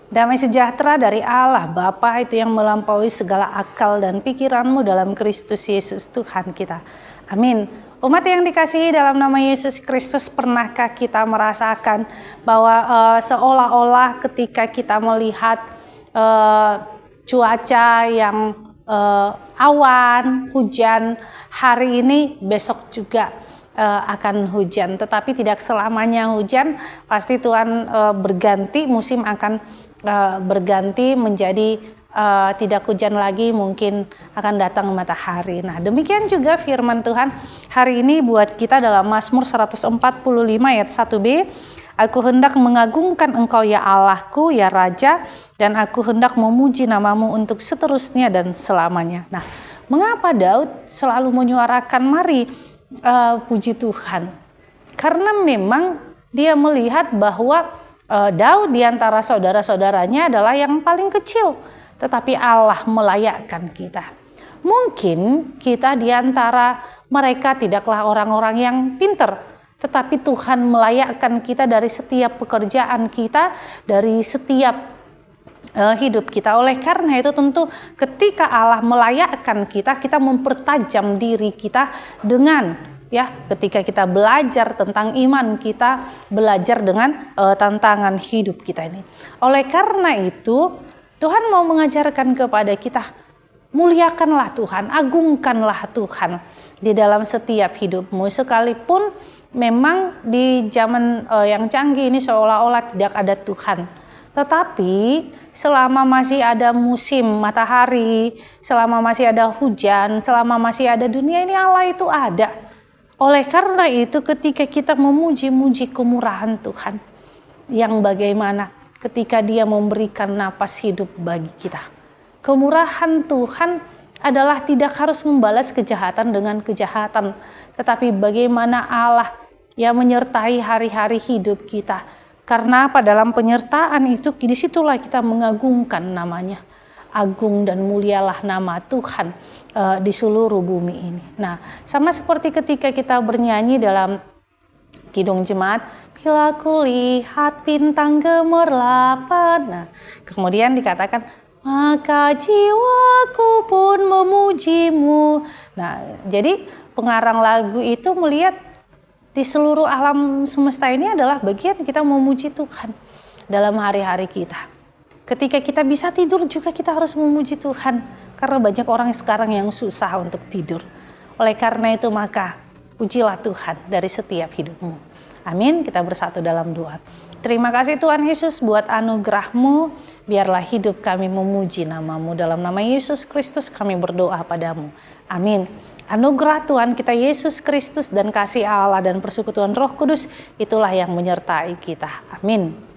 Damai sejahtera dari Allah Bapa itu yang melampaui segala akal dan pikiranmu dalam Kristus Yesus Tuhan kita. Amin. Umat yang dikasihi dalam nama Yesus Kristus, pernahkah kita merasakan bahwa seolah-olah ketika kita melihat cuaca yang awan, hujan, hari ini besok juga akan hujan, tetapi tidak selamanya hujan. Pasti Tuhan berganti, musim akan berganti menjadi tidak hujan lagi, mungkin akan datang matahari. Nah, demikian juga firman Tuhan hari ini buat kita dalam Mazmur 145 ayat 1b. Aku hendak mengagungkan Engkau ya Allahku, ya Raja, dan aku hendak memuji namamu untuk seterusnya dan selamanya. Nah, mengapa Daud selalu menyuarakan mari puji Tuhan? Karena memang dia melihat bahwa Daud di antara saudara-saudaranya adalah yang paling kecil, tetapi Allah melayakkan kita. Mungkin kita di antara mereka tidaklah orang-orang yang pintar, tetapi Tuhan melayakkan kita dari setiap pekerjaan kita, dari setiap hidup kita. Oleh karena itu tentu ketika Allah melayakkan kita, kita mempertajam diri kita dengan ketika kita belajar tentang iman, kita belajar dengan tantangan hidup kita ini. Oleh karena itu Tuhan mau mengajarkan kepada kita, muliakanlah Tuhan, agungkanlah Tuhan di dalam setiap hidupmu. Sekalipun memang di zaman yang canggih ini seolah-olah tidak ada Tuhan, tetapi selama masih ada musim matahari, selama masih ada hujan, selama masih ada dunia ini, Allah itu ada. Oleh karena itu ketika kita memuji-muji kemurahan Tuhan, yang bagaimana ketika Dia memberikan napas hidup bagi kita. Kemurahan Tuhan adalah tidak harus membalas kejahatan dengan kejahatan, tetapi bagaimana Allah yang menyertai hari-hari hidup kita. Karena apa? Dalam penyertaan itu, disitulah kita mengagungkan namanya. Agung dan mulialah nama Tuhan di seluruh bumi ini. Nah, sama seperti ketika kita bernyanyi dalam Kidung Jemaat, bila ku lihat bintang gemerlapan. Nah, kemudian dikatakan, maka jiwaku pun memujimu. Nah, jadi pengarang lagu itu melihat di seluruh alam semesta ini adalah bagian kita memuji Tuhan dalam hari-hari kita. Ketika kita bisa tidur juga kita harus memuji Tuhan, karena banyak orang sekarang yang susah untuk tidur. Oleh karena itu maka pujilah Tuhan dari setiap hidupmu. Amin. Kita bersatu dalam doa. Terima kasih Tuhan Yesus buat anugerah-Mu. Biarlah hidup kami memuji nama-Mu. Dalam nama Yesus Kristus kami berdoa padamu. Amin. Anugerah Tuhan kita Yesus Kristus dan kasih Allah dan persekutuan Roh Kudus itulah yang menyertai kita. Amin.